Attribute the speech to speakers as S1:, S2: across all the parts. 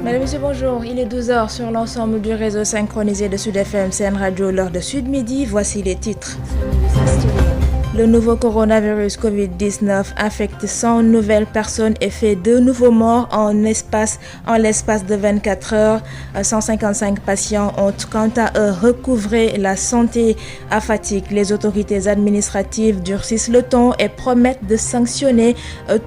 S1: Mesdames et messieurs, bonjour. Il est 12h sur l'ensemble du réseau synchronisé de Sud FM, CN Radio, l'heure de Sud Midi. Voici les titres. Le nouveau coronavirus Covid-19 affecte 100 nouvelles personnes et fait 2 nouveaux morts en l'espace de 24 heures. 155 patients ont quant à eux recouvré la santé à Fatick. Les autorités administratives durcissent le ton et promettent de sanctionner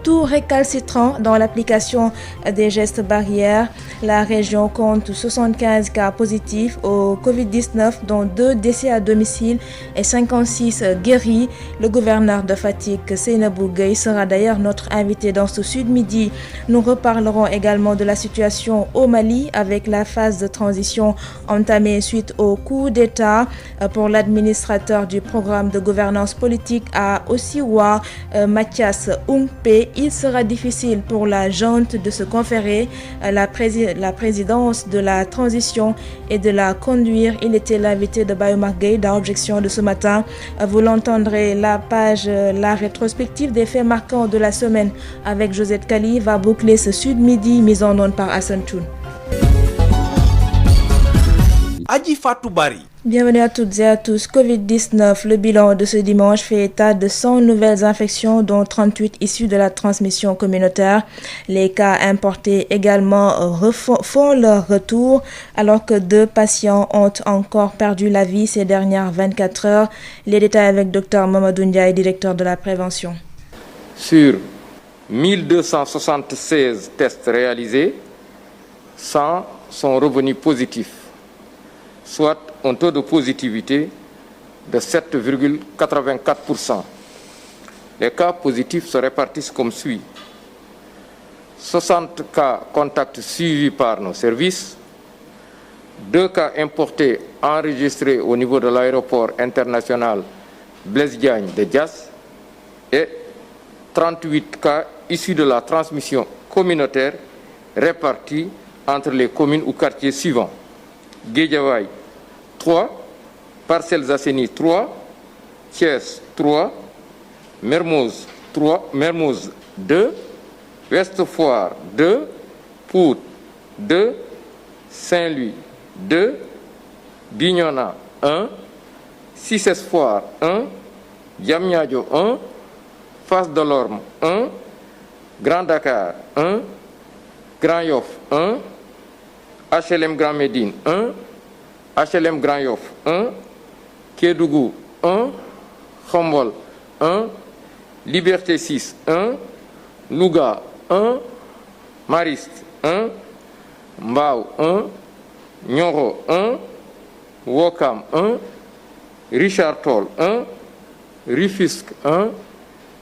S1: tout récalcitrant dans l'application des gestes barrières. La région compte 75 cas positifs au Covid-19, dont 2 décès à domicile et 56 guéris. Le gouverneur de Fatick, Seynabou Gueye, sera d'ailleurs notre invité dans ce Sud Midi. Nous reparlerons également de la situation au Mali avec la phase de transition entamée suite au coup d'État. Pour l'administrateur du programme de gouvernance politique à Osiwa, Mathias Oungpe, il sera difficile pour la junte de se conférer la présidence de la transition et de la conduire. Il était l'invité de Bayoumar Gueye dans Objection de ce matin. Vous l'entendrez, la rétrospective des faits marquants de la semaine avec Josette Kali va boucler ce Sud Midi mis en onde par Hassan Choun.
S2: Adji Fatou Bari.
S1: Bienvenue à toutes et à tous. Covid-19, le bilan de ce dimanche fait état de 100 nouvelles infections, dont 38 issues de la transmission communautaire. Les cas importés également font leur retour, alors que 2 patients ont encore perdu la vie ces dernières 24 heures. Les détails avec Dr Mamadou Ndiaye, directeur de la prévention.
S3: Sur 1276 tests réalisés, 100 sont revenus positifs, soit un taux de positivité de 7,84%. Les cas positifs se répartissent comme suit. 60 cas contacts suivis par nos services, 2 cas importés enregistrés au niveau de l'aéroport international Blaise Diagne de Diass et 38 cas issus de la transmission communautaire répartis entre les communes ou quartiers suivants. Guédiawaye 3, Parcelles Assainies 3, Thiès 3, Mermoz 2, Ouest Foire 2, Pout 2, Saint-Louis 2, Bignona 1, Cissé Foire 1, Diamniadio 1, Fass Delorme 1, Grand Dakar 1, Grand Yoff 1, HLM Grand Médine 1, HLM Grand Yoff 1, Kédougou 1, Khombol 1, Liberté 6 1, Louga 1, Mariste 1, Mbao 1, Nioro 1, Wokam 1, Richard Toll 1, Rufisque 1,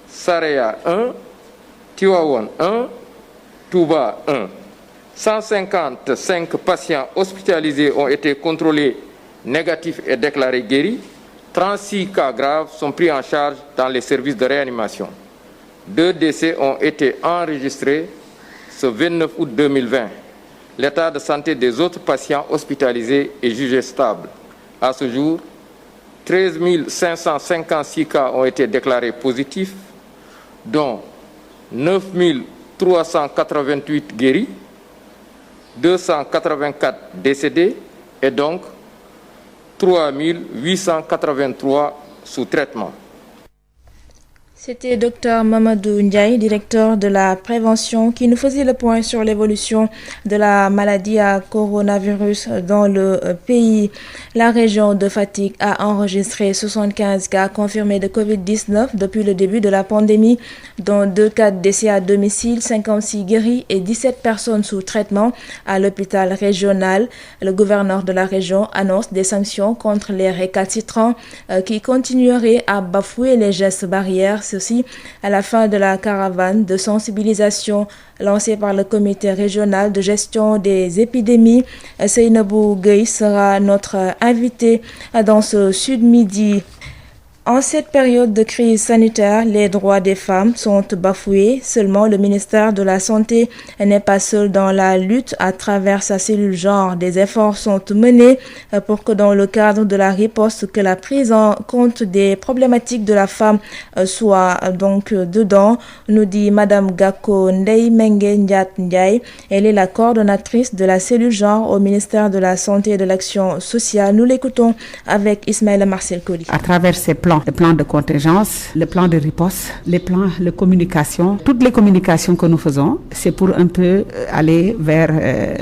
S3: Saraya 1, Tivaouane 1, Touba 1. 155 patients hospitalisés ont été contrôlés négatifs et déclarés guéris. 36 cas graves sont pris en charge dans les services de réanimation. 2 décès ont été enregistrés ce 29 août 2020. L'état de santé des autres patients hospitalisés est jugé stable. À ce jour, 13 556 cas ont été déclarés positifs, dont 9 388 guéris, 284 décédés et donc 3 883 sous traitement.
S1: C'était Dr Mamadou Ndiaye, directeur de la prévention, qui nous faisait le point sur l'évolution de la maladie à coronavirus dans le pays. La région de Fatick a enregistré 75 cas confirmés de Covid-19 depuis le début de la pandémie, dont 2 cas de décès à domicile, 56 guéris et 17 personnes sous traitement à l'hôpital régional. Le gouverneur de la région annonce des sanctions contre les récalcitrants qui continueraient à bafouer les gestes barrières. Ceci à la fin de la caravane de sensibilisation lancée par le comité régional de gestion des épidémies. Seynabou Gueye sera notre invité dans ce Sud Midi. En cette période de crise sanitaire, les droits des femmes sont bafoués. Seulement, le ministère de la Santé n'est pas seul dans la lutte. À travers sa cellule genre, des efforts sont menés pour que dans le cadre de la riposte, que la prise en compte des problématiques de la femme soit donc dedans, nous dit Madame Gako Ndeye Mengue Ndiat Ndiaye. Elle est la coordonnatrice de la cellule genre au ministère de la Santé et de l'Action sociale. Nous l'écoutons avec Ismaël Marcel Koli.
S4: À travers ces plans, le plan de contingence, le plan de riposte, les plans de communication, toutes les communications que nous faisons, c'est pour un peu aller vers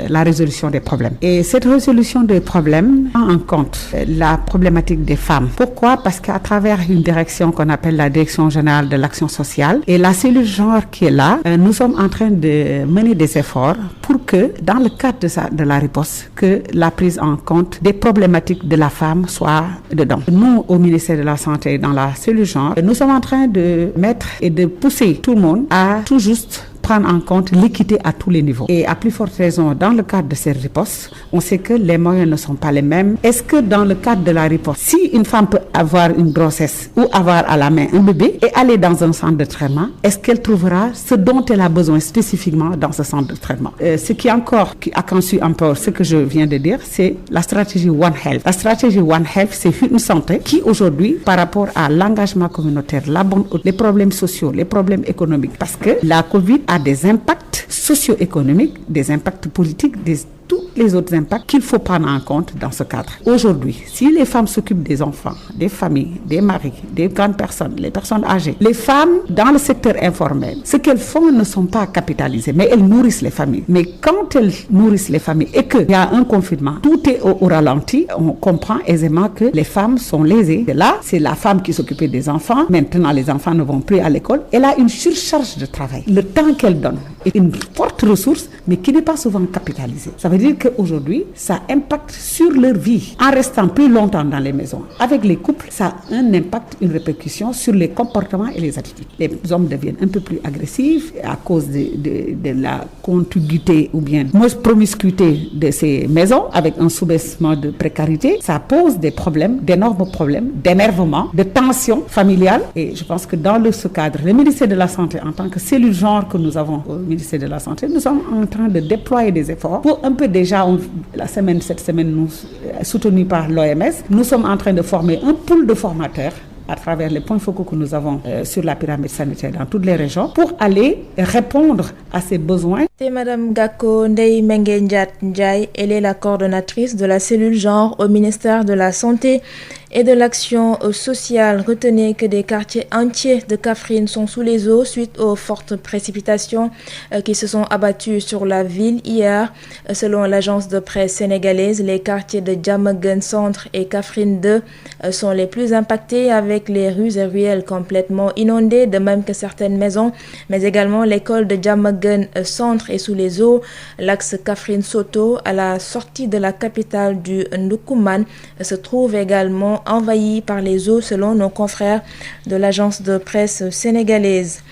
S4: la résolution des problèmes. Et cette résolution des problèmes prend en compte la problématique des femmes. Pourquoi? Parce qu'à travers une direction qu'on appelle la Direction générale de l'action sociale et la cellule genre qui est là, nous sommes en train de mener des efforts pour que, dans le cadre de la riposte, que la prise en compte des problématiques de la femme soit dedans. Nous, au ministère de la Santé, dans la cellule genre, nous sommes en train de mettre et de pousser tout le monde à tout juste prendre en compte l'équité à tous les niveaux. Et à plus forte raison, dans le cadre de ces ripostes, on sait que les moyens ne sont pas les mêmes. Est-ce que dans le cadre de la riposte, si une femme peut avoir une grossesse ou avoir à la main un bébé et aller dans un centre de traitement, est-ce qu'elle trouvera ce dont elle a besoin spécifiquement dans ce centre de traitement? Ce qui accentue encore ce que je viens de dire, c'est la stratégie One Health. La stratégie One Health, c'est une santé qui aujourd'hui, par rapport à l'engagement communautaire, les problèmes sociaux, les problèmes économiques, parce que la COVID a des impacts socio-économiques, des impacts politiques, tous les autres impacts qu'il faut prendre en compte dans ce cadre. Aujourd'hui, si les femmes s'occupent des enfants, des familles, des maris, des grandes personnes, les personnes âgées, les femmes dans le secteur informel, ce qu'elles font ne sont pas capitalisées, mais elles nourrissent les familles. Mais quand elles nourrissent les familles et qu'il y a un confinement, tout est au ralenti, on comprend aisément que les femmes sont lésées. Et là, c'est la femme qui s'occupait des enfants. Maintenant, les enfants ne vont plus à l'école. Elle a une surcharge de travail. Le temps qu'elle donne est une forte ressource, mais qui n'est pas souvent capitalisée. Ça veut dire qu'aujourd'hui, ça impacte sur leur vie. En restant plus longtemps dans les maisons, avec les couples, ça a un impact, une répercussion sur les comportements et les attitudes. Les hommes deviennent un peu plus agressifs à cause de la contiguïté ou bien promiscuité de ces maisons, avec un sous-baissement de précarité. Ça pose des problèmes, d'énormes problèmes, d'énervement, de tension familiale. Et je pense que dans ce cadre, le ministère de la Santé, en tant que cellule genre que nous avons au ministère de la Santé, nous sommes en train de déployer des efforts pour un peu déjà, cette semaine, nous, soutenu par l'OMS, nous sommes en train de former un pool de formateurs à travers les points focaux que nous avons sur la pyramide sanitaire dans toutes les régions pour aller répondre à ces besoins.
S1: C'est Madame Gako Ndeye Mengue Ndiat Ndiaye. Elle est la coordonnatrice de la cellule genre au ministère de la Santé et de l'Action sociale. Retenez que des quartiers entiers de Kaffrine sont sous les eaux suite aux fortes précipitations qui se sont abattues sur la ville hier. Selon l'agence de presse sénégalaise, les quartiers de Diamaguène Centre et Kaffrine 2 sont les plus impactés avec les rues et ruelles complètement inondées, de même que certaines maisons, mais également l'école de Diamaguène Centre est sous les eaux. L'axe Kaffrine-Soto, à la sortie de la capitale du Ndoukoumane, se trouve également envahi par les eaux selon nos confrères de l'agence de presse sénégalaise.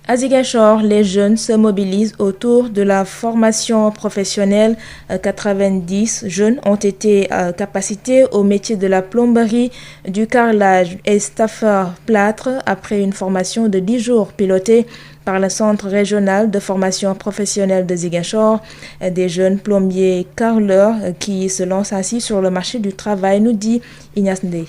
S1: À Ziguinchor, les jeunes se mobilisent autour de la formation professionnelle. 90 jeunes ont été capacités au métier de la plomberie, du carrelage et staffeur plâtre après une formation de 10 jours pilotée par le Centre régional de formation professionnelle de Ziguinchor. Des jeunes plombiers carreleurs qui se lancent ainsi sur le marché du travail, nous dit Ignace Ndeye.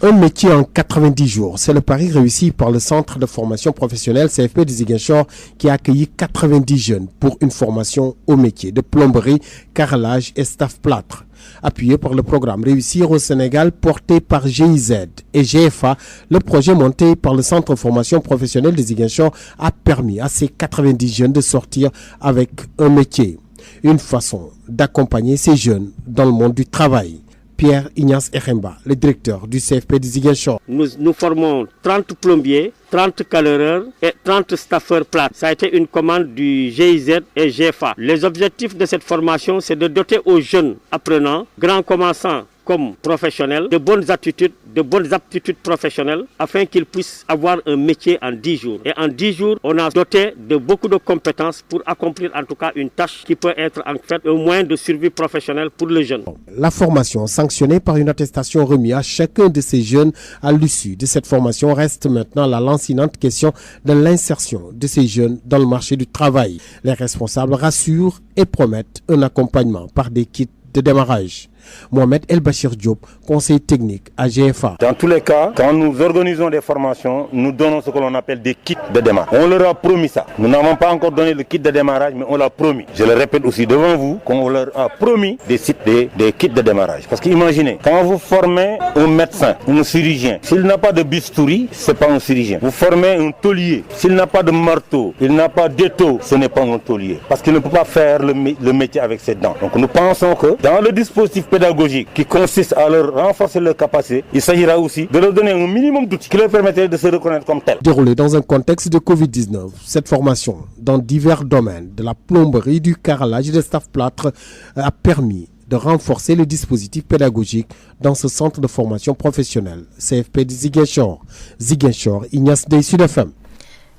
S2: Un métier en 90 jours, c'est le pari réussi par le Centre de formation professionnelle CFP de Ziguinchor qui a accueilli 90 jeunes pour une formation au métier de plomberie, carrelage et staff plâtre. Appuyé par le programme Réussir au Sénégal porté par GIZ et GFA, le projet monté par le Centre de formation professionnelle de Ziguinchor a permis à ces 90 jeunes de sortir avec un métier. Une façon d'accompagner ces jeunes dans le monde du travail. Pierre Ignace Eremba, le directeur du CFP de Ziguinchor.
S5: Nous formons 30 plombiers, 30 caloreurs et 30 staffeurs plâtre. Ça a été une commande du GIZ et GFA. Les objectifs de cette formation, c'est de doter aux jeunes apprenants, grands commençants comme professionnels, de bonnes attitudes, de bonnes aptitudes professionnelles afin qu'ils puissent avoir un métier en 10 jours. Et en 10 jours, on a doté de beaucoup de compétences pour accomplir en tout cas une tâche qui peut être en fait un moyen de survie professionnelle pour le jeune.
S2: La formation sanctionnée par une attestation remise à chacun de ces jeunes à l'issue de cette formation reste maintenant la lancinante question de l'insertion de ces jeunes dans le marché du travail. Les responsables rassurent et promettent un accompagnement par des kits de démarrage. Mohamed El Bachir Diop, conseiller technique à GFA.
S6: Dans tous les cas, quand nous organisons des formations, nous donnons ce que l'on appelle des kits de démarrage. On leur a promis ça. Nous n'avons pas encore donné le kit de démarrage, mais on l'a promis. Je le répète aussi devant vous, qu'on leur a promis des kits de démarrage. Parce qu'imaginez, quand vous formez un médecin, un chirurgien, s'il n'a pas de bistouri, ce n'est pas un chirurgien. Vous formez un tôlier, s'il n'a pas de marteau, il n'a pas d'étau, ce n'est pas un tôlier. Parce qu'il ne peut pas faire le métier avec ses dents. Donc nous pensons que dans le dispositif pédagogique qui consiste à leur renforcer leurs capacités, il s'agira aussi de leur donner un minimum d'outils qui leur permettraient de se reconnaître comme tels.
S2: Déroulée dans un contexte de Covid-19, cette formation dans divers domaines, de la plomberie, du carrelage et des staff-plâtre, a permis de renforcer le dispositif pédagogique dans ce centre de formation professionnelle, CFP de Ziguinchor. Ziguinchor, Ignace Dey, Sud FM.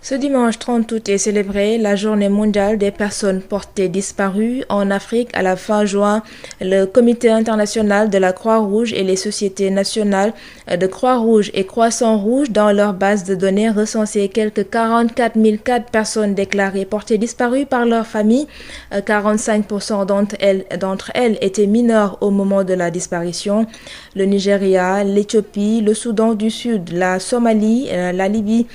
S1: Ce dimanche 30 août est célébrée la journée mondiale des personnes portées disparues en Afrique. À la fin juin, le Comité international de la Croix-Rouge et les sociétés nationales de Croix-Rouge et Croissant-Rouge dans leur base de données recensaient quelques 44 004 personnes déclarées portées disparues par leur famille. 45% d'entre elles étaient mineures au moment de la disparition. Le Nigeria, l'Éthiopie, le Soudan du Sud, la Somalie, la Libye,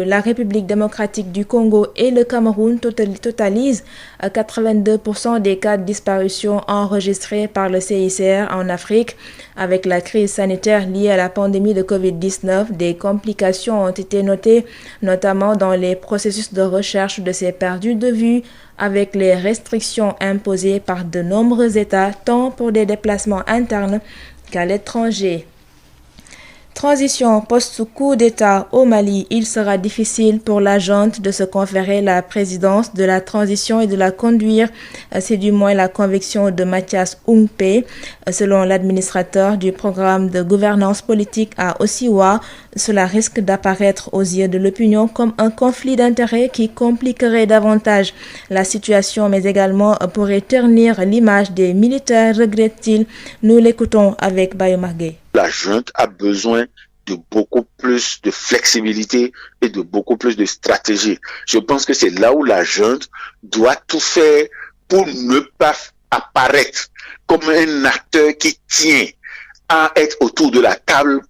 S1: la République démocratique du Congo et le Cameroun totalisent 82% des cas de disparition enregistrés par le CICR en Afrique. Avec la crise sanitaire liée à la pandémie de Covid-19, des complications ont été notées, notamment dans les processus de recherche de ces perdus de vue, avec les restrictions imposées par de nombreux États, tant pour des déplacements internes qu'à l'étranger. Transition post-coup d'État au Mali, il sera difficile pour la junte de se conférer la présidence de la transition et de la conduire. C'est du moins la conviction de Mathias Oungpe. Selon l'administrateur du programme de gouvernance politique à Osiwa, cela risque d'apparaître aux yeux de l'opinion comme un conflit d'intérêts qui compliquerait davantage la situation, mais également pourrait ternir l'image des militaires, regrette-t-il. Nous l'écoutons avec Bayo Margué.
S7: La junte a besoin de beaucoup plus de flexibilité et de beaucoup plus de stratégie. Je pense que c'est là où la junte doit tout faire pour ne pas apparaître comme un acteur qui tient à être autour de la table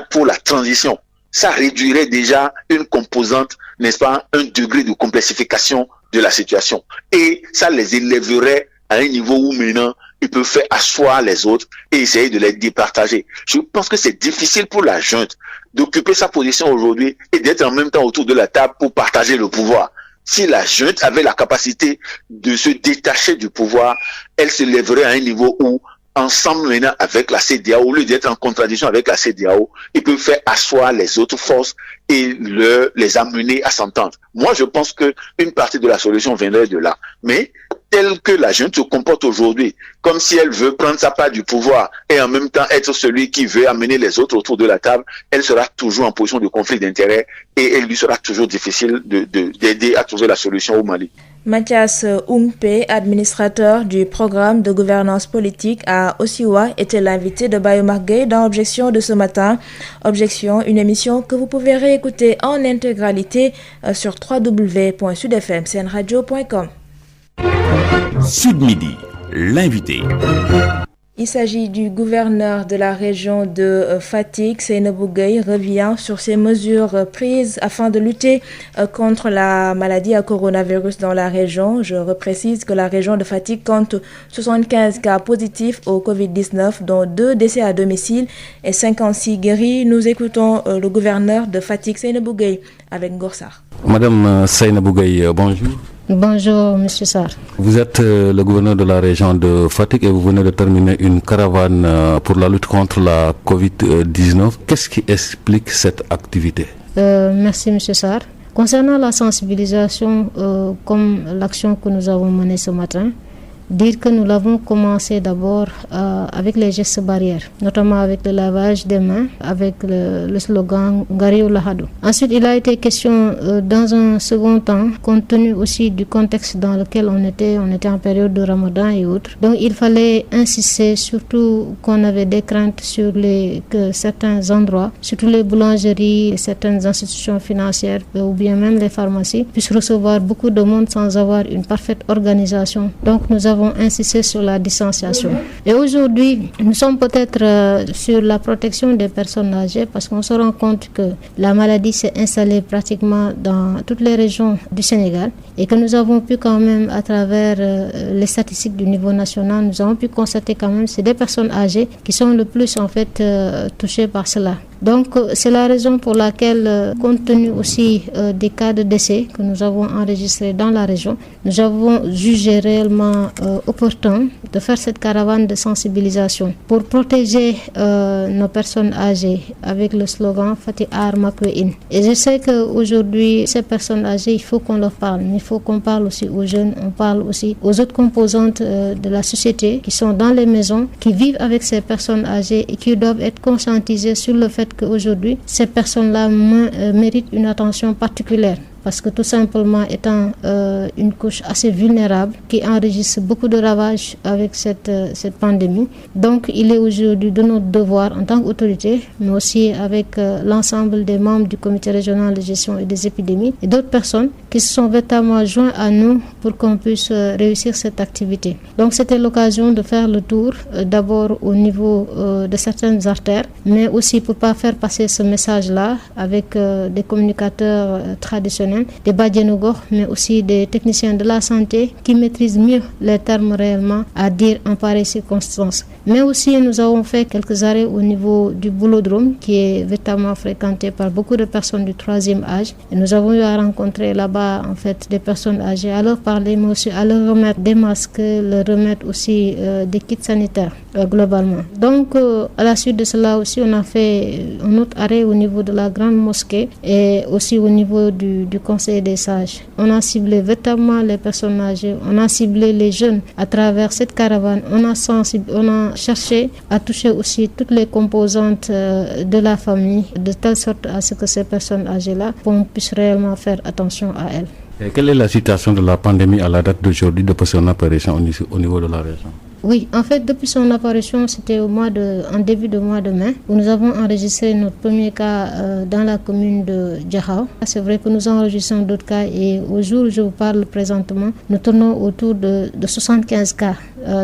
S7: pour la transition. Ça réduirait déjà une composante, n'est-ce pas, un degré de complexification de la situation. Et ça les élèverait à un niveau où maintenant ils peuvent faire asseoir les autres et essayer de les départager. Je pense que c'est difficile pour la junte d'occuper sa position aujourd'hui et d'être en même temps autour de la table pour partager le pouvoir. Si la junte avait la capacité de se détacher du pouvoir, elle se lèverait à un niveau où, ensemble maintenant avec la CEDEAO, au lieu d'être en contradiction avec la CEDEAO, ils peuvent faire asseoir les autres forces et les amener à s'entendre. Moi, je pense que une partie de la solution viendrait de là. Mais tel que la junte se comporte aujourd'hui, comme si elle veut prendre sa part du pouvoir et en même temps être celui qui veut amener les autres autour de la table, elle sera toujours en position de conflit d'intérêts et il lui sera toujours difficile d'aider à trouver la solution au Mali.
S1: Mathias Oungpe, administrateur du programme de gouvernance politique à Osiwa, était l'invité de Bayo Margué dans Objection de ce matin. Objection, une émission que vous pouvez réécouter en intégralité sur www.sudfmcnradio.com.
S8: Sud Midi, l'invité.
S1: Il s'agit du gouverneur de la région de Fatick, Seynabou Gueye, revient sur ces mesures prises afin de lutter contre la maladie à coronavirus dans la région. Je reprécise que la région de Fatick compte 75 cas positifs au Covid-19, dont 2 décès à domicile et 56 guéris. Nous écoutons le gouverneur de Fatick, Seynabou Gueye, avec Ngorsar.
S9: Madame Seynabou Gueye, bonjour.
S10: Bonjour, Monsieur Sarr.
S9: Vous êtes le gouverneur de la région de Fatick et vous venez de terminer une caravane pour la lutte contre la Covid-19. Qu'est-ce qui explique cette activité?
S10: Merci, Monsieur Sarr. Concernant la sensibilisation, comme l'action que nous avons menée ce matin, dire que nous l'avons commencé d'abord avec les gestes barrières, notamment avec le lavage des mains, avec le slogan Ngari ou Lahadou. Ensuite, il a été question dans un second temps, compte tenu aussi du contexte dans lequel on était en période de Ramadan et autres. Donc il fallait insister, surtout qu'on avait des craintes sur que certains endroits, surtout les boulangeries, certaines institutions financières ou bien même les pharmacies, puissent recevoir beaucoup de monde sans avoir une parfaite organisation. Donc nous avons insisté sur la distanciation. Et aujourd'hui, nous sommes peut-être sur la protection des personnes âgées parce qu'on se rend compte que la maladie s'est installée pratiquement dans toutes les régions du Sénégal et que nous avons pu quand même, à travers les statistiques du niveau national, nous avons pu constater quand même que c'est des personnes âgées qui sont le plus en fait touchées par cela. Donc c'est la raison pour laquelle, compte tenu aussi des cas de décès que nous avons enregistrés dans la région, nous avons jugé réellement opportun de faire cette caravane de sensibilisation pour protéger nos personnes âgées avec le slogan Fati Ar Makwein. Et je sais qu'aujourd'hui, ces personnes âgées, il faut qu'on leur parle, mais il faut qu'on parle aussi aux jeunes, on parle aussi aux autres composantes de la société qui sont dans les maisons, qui vivent avec ces personnes âgées et qui doivent être conscientisées sur le fait qu'aujourd'hui, ces personnes-là méritent une attention particulière. Parce que tout simplement étant une couche assez vulnérable qui enregistre beaucoup de ravages avec cette pandémie. Donc il est aujourd'hui de notre devoir en tant qu'autorité, mais aussi avec l'ensemble des membres du comité régional de gestion et des épidémies et d'autres personnes qui se sont véritablement joints à nous pour qu'on puisse réussir cette activité. Donc c'était l'occasion de faire le tour d'abord au niveau de certaines artères, mais aussi pour ne pas faire passer ce message-là avec des communicateurs traditionnels, des Badjanogor, mais aussi des techniciens de la santé qui maîtrisent mieux les termes réellement à dire en pareilles circonstances. Mais aussi, nous avons fait quelques arrêts au niveau du boulodrome qui est véritablement fréquenté par beaucoup de personnes du 3e âge. Et nous avons eu à rencontrer là-bas, en fait, des personnes âgées, à leur parler, mais aussi à leur remettre des masques, leur remettre aussi des kits sanitaires, globalement. Donc, à la suite de cela aussi, on a fait un autre arrêt au niveau de la grande mosquée et aussi au niveau du Conseil des sages. On a ciblé véritablement les personnes âgées, on a ciblé les jeunes à travers cette caravane, on a cherché à toucher aussi toutes les composantes de la famille, de telle sorte à ce que ces personnes âgées-là, on puisse réellement faire attention à elles.
S9: Et quelle est la situation de la pandémie à la date d'aujourd'hui depuis son apparition au niveau de la région?
S10: Oui, en fait, depuis son apparition, c'était en début de mois de mai, où nous avons enregistré notre premier cas dans la commune de Djahao. C'est vrai que nous enregistrons d'autres cas et au jour où je vous parle présentement, nous tournons autour de 75 cas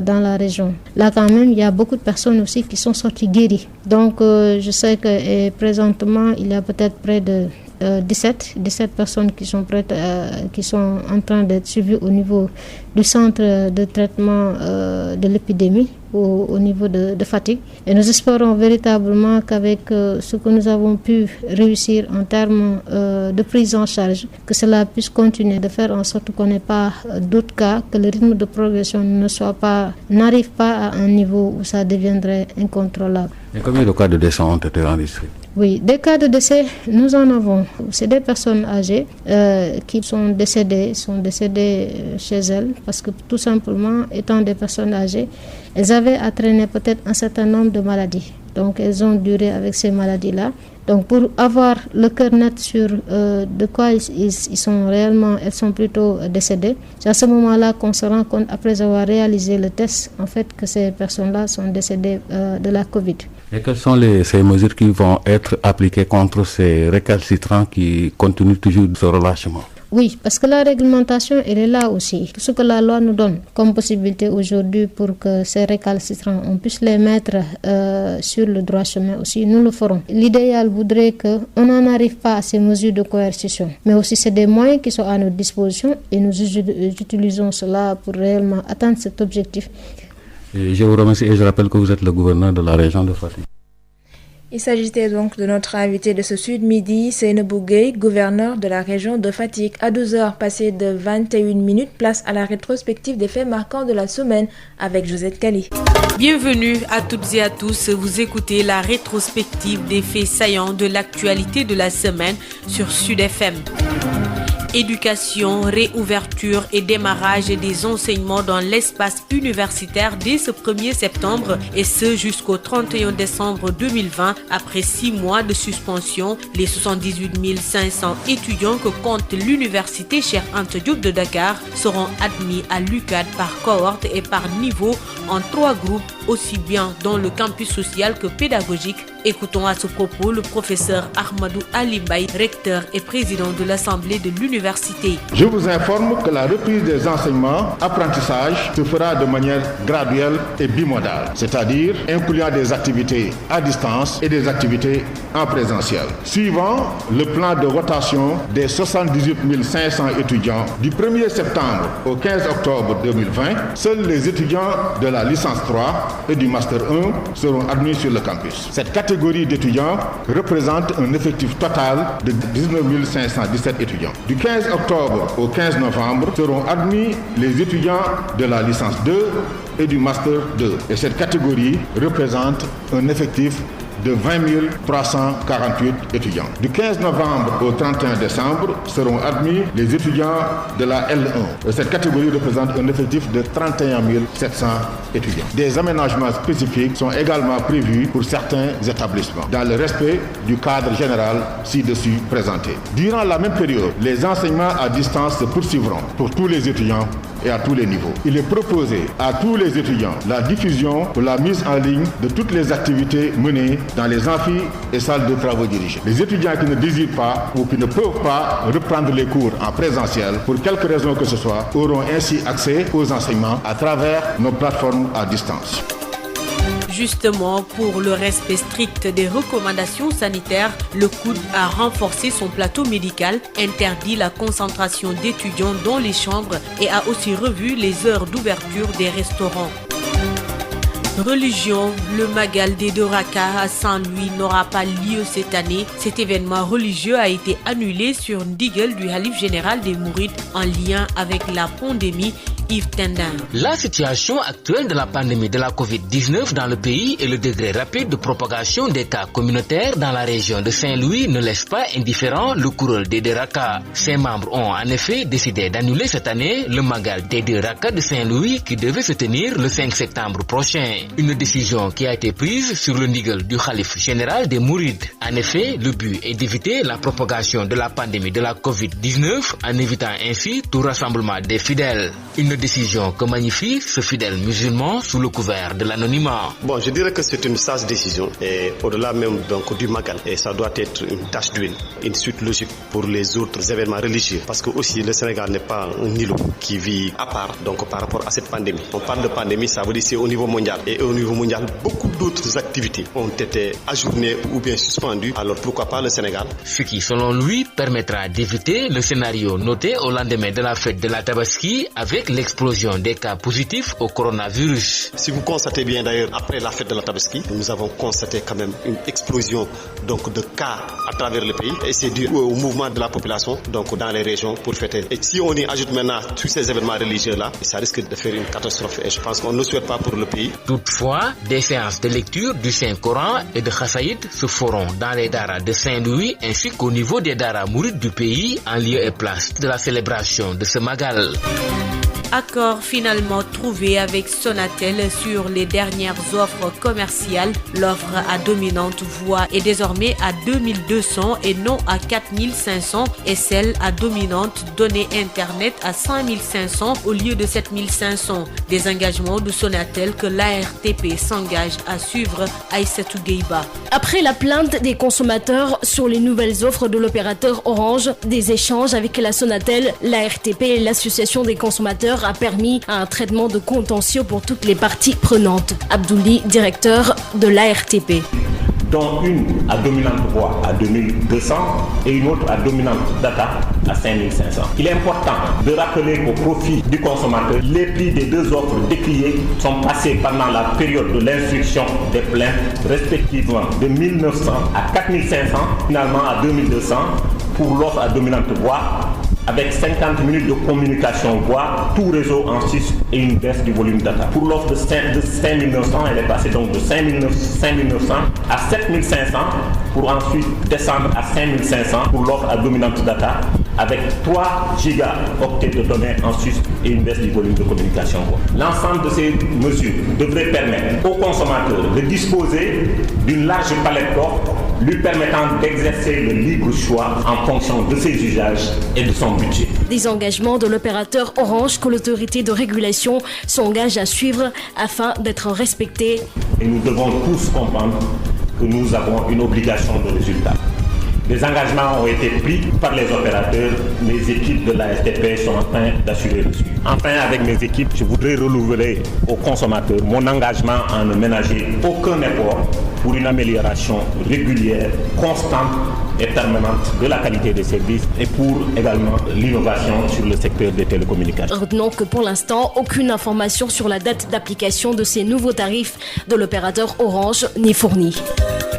S10: dans la région. Là, quand même, il y a beaucoup de personnes aussi qui sont sorties guéries. Donc, je sais que présentement, il y a peut-être près de 17 personnes qui sont prêtes, qui sont en train d'être suivies au niveau du centre de traitement de l'épidémie au niveau de Fatick. Et nous espérons véritablement qu'avec ce que nous avons pu réussir en termes de prise en charge, que cela puisse continuer de faire en sorte qu'on n'ait pas d'autres cas, que le rythme de progression n'arrive pas à un niveau où ça deviendrait incontrôlable.
S9: Et combien de cas de décès ont été enregistrés?
S10: Oui, des cas de décès, nous en avons. C'est des personnes âgées qui sont décédées chez elles parce que tout simplement, étant des personnes âgées, elles avaient à traîner peut-être un certain nombre de maladies. Donc elles ont duré avec ces maladies-là. Donc pour avoir le cœur net sur de quoi elles sont plutôt décédées, c'est à ce moment-là qu'on se rend compte, après avoir réalisé le test, en fait, que ces personnes-là sont décédées de la Covid.
S9: Et quelles sont ces mesures qui vont être appliquées contre ces récalcitrants qui continuent toujours ce relâchement?
S10: Oui, parce que la réglementation, elle est là aussi. Tout ce que la loi nous donne comme possibilité aujourd'hui pour que ces récalcitrants, on puisse les mettre sur le droit chemin aussi, nous le ferons. L'idéal voudrait qu'on n'en arrive pas à ces mesures de coercition. Mais aussi, c'est des moyens qui sont à notre disposition et nous utilisons cela pour réellement atteindre cet objectif.
S9: Et je vous remercie et je rappelle que vous êtes le gouverneur de la région de Fatick.
S1: Il s'agissait donc de notre invité de ce Sud-Midi, Seynabou Gueye, gouverneur de la région de Fatick. À 12h, passé de 21 minutes, place à la rétrospective des faits marquants de la semaine avec Josette Kali.
S11: Bienvenue à toutes et à tous, vous écoutez la rétrospective des faits saillants de l'actualité de la semaine sur Sud FM. Éducation, réouverture et démarrage des enseignements dans l'espace universitaire dès ce 1er septembre et ce jusqu'au 31 décembre 2020. Après 6 mois de suspension, les 78 500 étudiants que compte l'université Cheikh Anta Diop de Dakar seront admis à l'UCAD par cohorte et par niveau en 3 groupes, aussi bien dans le campus social que pédagogique. Écoutons à ce propos le professeur Ahmadou Ali Mbaye, recteur et président de l'Assemblée de l'université.
S12: Je vous informe que la reprise des enseignements apprentissages se fera de manière graduelle et bimodale, c'est-à-dire incluant des activités à distance et des activités en présentiel. Suivant le plan de rotation des 78 500 étudiants du 1er septembre au 15 octobre 2020, seuls les étudiants de la licence 3 et du master 1 seront admis sur le campus. Cette catégorie d'étudiants représente un effectif total de 19 517 étudiants. Du 15 octobre au 15 novembre seront admis les étudiants de la licence 2 et du master 2. Et cette catégorie représente un effectif de 20 348 étudiants. Du 15 novembre au 31 décembre seront admis les étudiants de la L1. Et cette catégorie représente un effectif de 31 700 étudiants. Des aménagements spécifiques sont également prévus pour certains établissements, dans le respect du cadre général ci-dessus présenté. Durant la même période, les enseignements à distance se poursuivront pour tous les étudiants et à tous les niveaux. Il est proposé à tous les étudiants la diffusion ou la mise en ligne de toutes les activités menées dans les amphis et salles de travaux dirigés. Les étudiants qui ne désirent pas ou qui ne peuvent pas reprendre les cours en présentiel, pour quelque raison que ce soit, auront ainsi accès aux enseignements à travers nos plateformes à distance.
S11: Justement, pour le respect strict des recommandations sanitaires, le COUD a renforcé son plateau médical, interdit la concentration d'étudiants dans les chambres et a aussi revu les heures d'ouverture des restaurants. Religion, le Magal des 2 Rakas à Saint-Louis n'aura pas lieu cette année. Cet événement religieux a été annulé sur ndigal du Khalif général des Mourides en lien avec la pandémie.
S13: La situation actuelle de la pandémie de la Covid-19 dans le pays et le degré rapide de propagation des cas communautaires dans la région de Saint-Louis ne laisse pas indifférent le Kourel des 2 Rakas. Ses membres ont en effet décidé d'annuler cette année le Magal des 2 Rakas de Saint-Louis qui devait se tenir le 5 septembre prochain. Une décision qui a été prise sur le ndigal du Khalif général des Mourides. En effet, le but est d'éviter la propagation de la pandémie de la Covid-19 en évitant ainsi tout rassemblement des fidèles. Une décision que magnifie ce fidèle musulman sous le couvert de l'anonymat.
S14: Bon, je dirais que c'est une sage décision et au-delà même donc du Magal, et ça doit être une tâche d'huile, une suite logique pour les autres événements religieux, parce que aussi le Sénégal n'est pas un îlot qui vit à part donc par rapport à cette pandémie. On parle de pandémie, ça veut dire c'est au niveau mondial et au niveau mondial beaucoup d'autres activités ont été ajournées ou bien suspendues. Alors pourquoi pas le Sénégal?
S13: Ce qui selon lui permettra d'éviter le scénario noté au lendemain de la fête de la Tabaski avec l'explosion des cas positifs au coronavirus.
S14: Si vous constatez bien d'ailleurs, après la fête de la Tabaski, nous avons constaté quand même une explosion donc de cas à travers le pays et c'est dû au mouvement de la population donc dans les régions pour fêter. Et si on y ajoute maintenant tous ces événements religieux là, ça risque de faire une catastrophe et je pense qu'on ne le souhaite pas pour le pays.
S13: Toutefois, des séances de lecture du Saint-Coran et de Khassaïd se feront dans les daras de Saint-Louis ainsi qu'au niveau des daras mourides du pays en lieu et place de la célébration de ce Magal.
S11: Accord finalement trouvé avec Sonatel sur les dernières offres commerciales. L'offre à dominante voix est désormais à 2200 et non à 4500 et celle à dominante donnée Internet à 5500 au lieu de 7500. Des engagements de Sonatel que l'ARTP s'engage à suivre. Aïssatou Gueiba.
S15: Après la plainte des consommateurs sur les nouvelles offres de l'opérateur Orange, des échanges avec la Sonatel, l'ARTP et l'association des consommateurs a permis un traitement de contentieux pour toutes les parties prenantes. Abdouli, directeur de l'ARTP.
S16: Dont une à dominante voix à 2200 et une autre à dominante data à 5500. Il est important de rappeler qu'au profit du consommateur, les prix des 2 offres décriées sont passés pendant la période de l'instruction des plaintes, respectivement de 1900 à 4500, finalement à 2200 pour l'offre à dominante voix, avec 50 minutes de communication voix, tout réseau en 6 et une baisse du volume data. Pour l'offre de 5900, elle est passée donc de 5900 à 7500 pour ensuite descendre à 5500 pour l'offre à dominante data avec 3 gigaoctets de données en sus et une baisse du volume de communication. L'ensemble de ces mesures devrait permettre aux consommateurs de disposer d'une large palette d'offres lui permettant d'exercer le libre choix en fonction de ses usages et de son budget.
S15: Des engagements de l'opérateur Orange que l'autorité de régulation s'engage à suivre afin d'être respectés.
S16: Et nous devons tous comprendre que nous avons une obligation de résultat. Les engagements ont été pris par les opérateurs. Mes équipes de la RTP sont en train d'assurer le suivi. Enfin, avec mes équipes, je voudrais renouveler aux consommateurs mon engagement à ne ménager aucun effort pour une amélioration régulière, constante et permanente de la qualité des services et pour également l'innovation sur le secteur des télécommunications.
S15: Retenons que pour l'instant, aucune information sur la date d'application de ces nouveaux tarifs de l'opérateur Orange n'est fournie.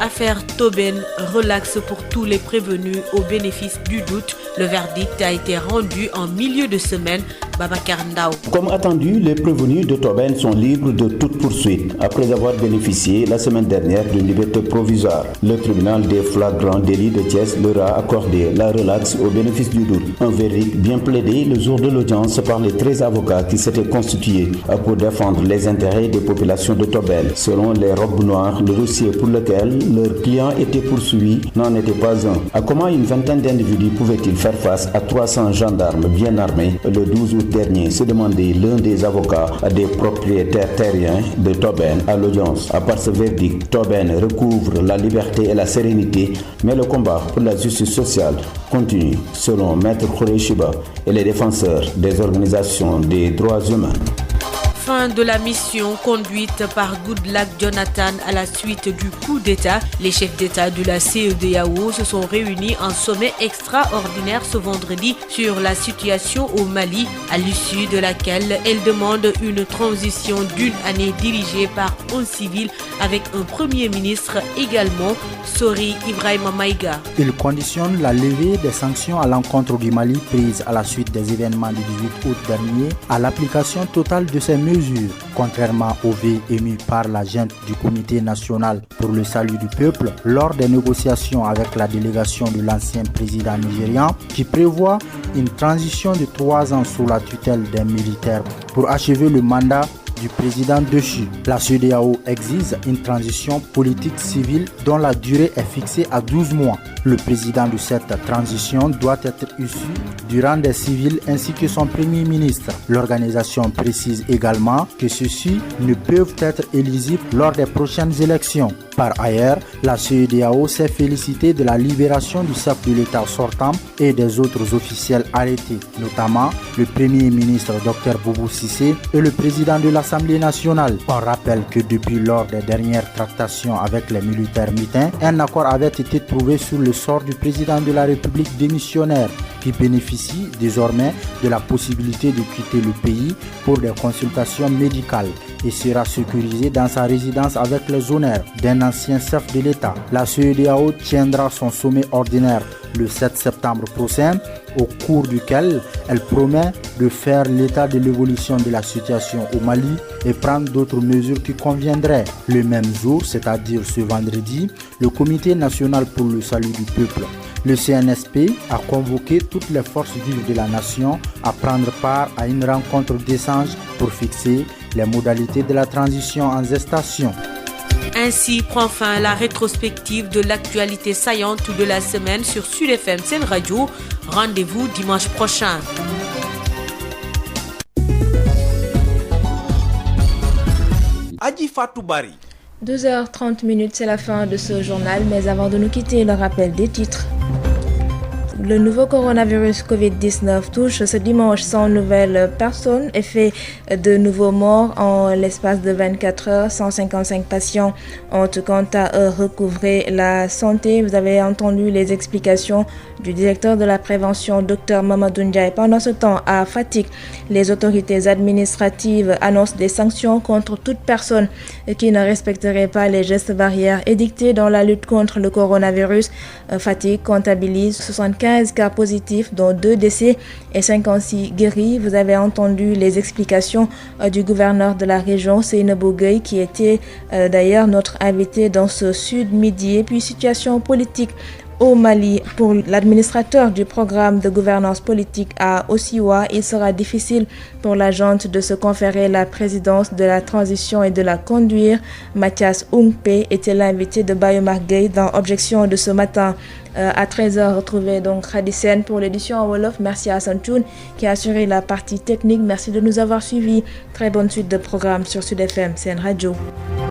S11: Affaire Tobène, relax pour tous les prévenus au bénéfice du doute. Le verdict a été rendu en milieu de semaine. Babacar Ndao.
S17: Comme attendu, les prévenus de Tobène sont libres de toute poursuite après avoir bénéficié la semaine dernière d'une liberté provisoire. Le tribunal des flagrants délits de Thiès leur a accordé la relaxe au bénéfice du doute. Un verdict bien plaidé le jour de l'audience par les 13 avocats qui s'étaient constitués pour défendre les intérêts des populations de Tobène. Selon les robes noires, le dossier pour lequel leur client était poursuivi n'en était pas un. À comment une vingtaine d'individus pouvaient-ils faire face à 300 gendarmes bien armés le 12 août dernier, se demandait l'un des avocats des propriétaires terriens de Tobène à l'audience. À part ce verdict, Tobène recouvre la liberté et la sérénité, mais le combat pour la justice sociale continue, selon Maître Khoureyshiba et les défenseurs des organisations des droits humains.
S11: Fin de la mission conduite par Goodluck Jonathan à la suite du coup d'État. Les chefs d'État de la CEDEAO se sont réunis en sommet extraordinaire ce vendredi sur la situation au Mali, à l'issue de laquelle elle demande une transition d'une année dirigée par un civil avec un premier ministre également, Sori Ibrahima Maïga.
S18: Il conditionne la levée des sanctions à l'encontre du Mali prises à la suite des événements du 18 août dernier à l'application totale de ces mesures, contrairement au vœu émis par la junte du Comité national pour le salut du peuple lors des négociations avec la délégation de l'ancien président nigérian qui prévoit une transition de 3 ans sous la tutelle d'un militaire pour achever le mandat du président déchu. La CEDEAO exige une transition politique civile dont la durée est fixée à 12 mois. Le président de cette transition doit être issu du rang des civils ainsi que son premier ministre. L'organisation précise également que ceux-ci ne peuvent être éligibles lors des prochaines élections. Par ailleurs, la CEDEAO s'est félicitée de la libération du chef de l'État sortant et des autres officiels arrêtés, notamment le premier ministre Dr Boubou Cissé et le président de l'Assemblée nationale. On rappelle que depuis lors des dernières tractations avec les militaires mutins, un accord avait été trouvé sur le sort du président de la République démissionnaire qui bénéficie désormais de la possibilité de quitter le pays pour des consultations médicales et sera sécurisé dans sa résidence avec les honneurs d'un ancien chef de l'État. La CEDEAO tiendra son sommet ordinaire le 7 septembre prochain, au cours duquel elle promet de faire l'état de l'évolution de la situation au Mali et prendre d'autres mesures qui conviendraient. Le même jour, c'est-à-dire ce vendredi, le Comité national pour le salut du peuple, le CNSP, a convoqué toutes les forces vives de la nation à prendre part à une rencontre d'échange pour fixer les modalités de la transition en gestation.
S11: Ainsi prend fin la rétrospective de l'actualité saillante de la semaine sur Sud FM Sen Radio. Rendez-vous dimanche prochain.
S19: Adji Fatou Bari.
S1: 12h30, c'est la fin de ce journal, mais avant de nous quitter, le rappel des titres. Le nouveau coronavirus Covid-19 touche ce dimanche 100 nouvelles personnes et fait de nouveaux morts en l'espace de 24 heures. 155 patients ont quant à eux recouvré la santé. Vous avez entendu les explications du directeur de la prévention, Dr Mamadou Ndiaye. Pendant ce temps, à Fatick, les autorités administratives annoncent des sanctions contre toute personne qui ne respecterait pas les gestes barrières édictés dans la lutte contre le coronavirus. Fatick comptabilise 75 cas positifs, dont 2 décès et 56 guéris. Vous avez entendu les explications du gouverneur de la région, Seynabou Gueye, qui était d'ailleurs notre invité dans ce Sud Midi. Et puis, situation politique au Mali. Pour l'administrateur du programme de gouvernance politique à Osiwa, il sera difficile pour la junte de se conférer la présidence de la transition et de la conduire. Mathias Oungpe était l'invité de Bayomar Gueye dans Objection de ce matin. À 13h, retrouvez donc Khadisen pour l'édition en Wolof. Merci à Hassan Choun qui a assuré la partie technique. Merci de nous avoir suivis. Très bonne suite de programmes sur Sud FM, CN Radio.